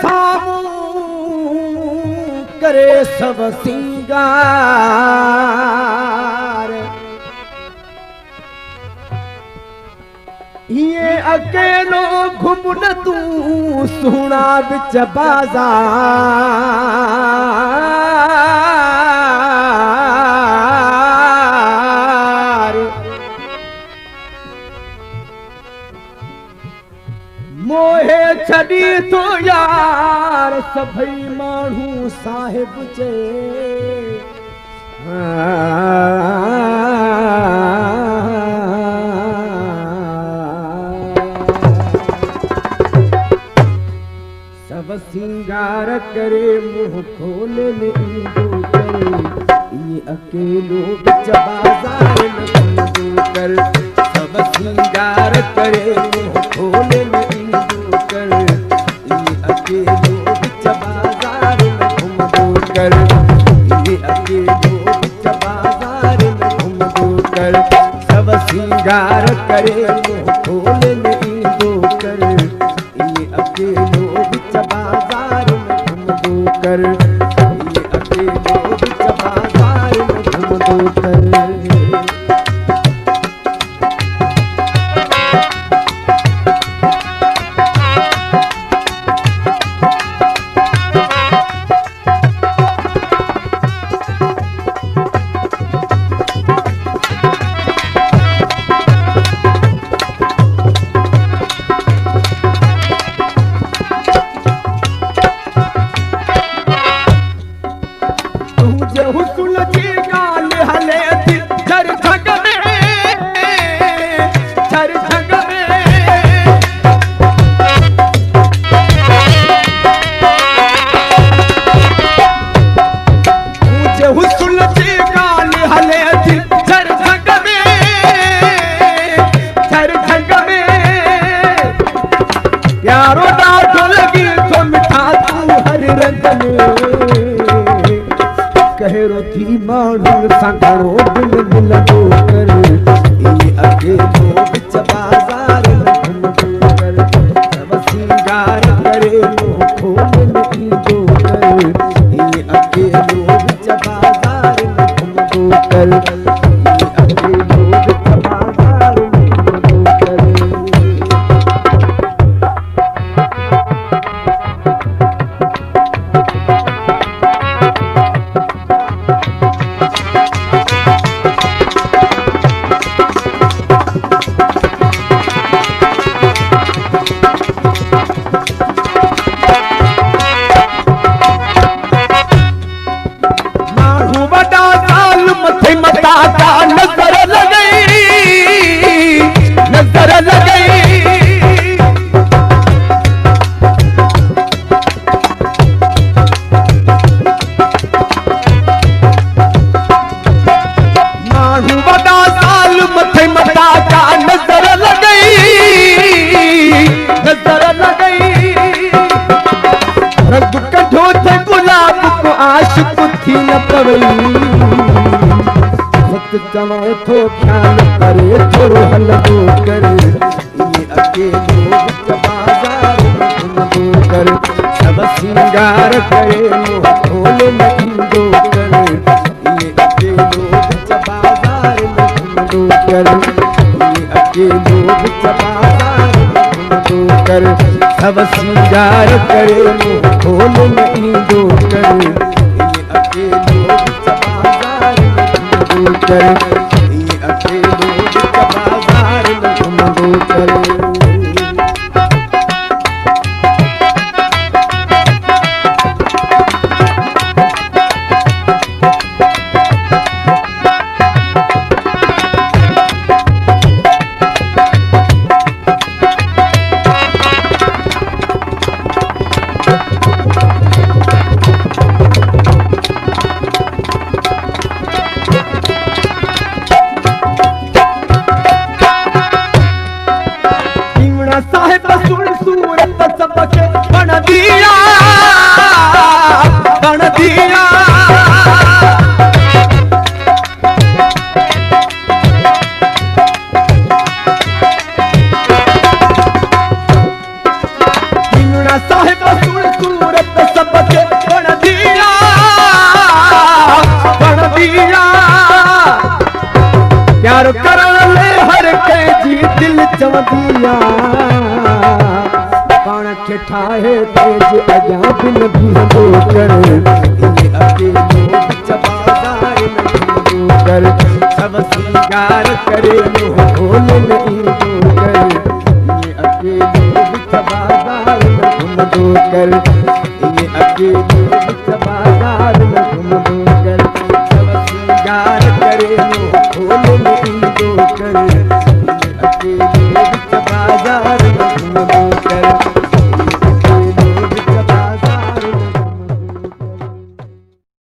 सामूं करे सब सिंगार, ये अकेलो घुमन तू सुना बिच बाजार। मोहे छड़ी तो यार सभई माण्हू साहिब जे सब सिंगार करे मुंह खोले में ईंदो करे, ये अकेलो बिच बाजार में घुमंदो कर। सब सिंगार करे मुंह खोले में ईंदो कर, ये अकेलो बिच बाजार में घुमंदो कर। ये अकेलो बिच बाजार में घुमंदो कर। सब सिंगार करे मुंह खोले में ईंदो कर, ये अकेलो बिच बाजार में घुमंदो कर। ये अकेलो बिच बाजार में घुमंदो कर। कहरो थी माण्हू संगड़ो दिल मिलंदो कर, ये अकेलो बिच बाजार में घुमंदो कर। सब सिंगार करे मुंह खोले में ईंदो कर, ये अकेलो बिच बाजार में घुमंदो कर। ये अकेलो बिच बाजार में घुमंदो कर। नजर लगई माण्हू वॾा साल मथे मथा का नजर लगई रंग कढो थे गुलाब को आशिक़ थी न पवई। चलो थो ख्याल करे थोरो हलंदो कर, ये अकेलो बिच बाजार में घुमंदो कर। सब सिंगार करे मुंह खोले में ईंदो कर, ये अकेलो बिच बाजार में घुमंदो कर। ये अकेलो बिच बाजार में घुमंदो कर। सब सिंगार करे मुंह खोले में ईंदो कर, ये अकेलो बिच बाजार में घुमंदो कर। ये अकेलो बिच बाजार में घुमंदो कर। साहिब सुन के अजा बिन भी कर ये अकेलो बिच बाजार न कर सब सिंगार करे मुँह खोले नहीं कर ये अकेलो बिच बाजार न कर ये अकेलो बिच बाजार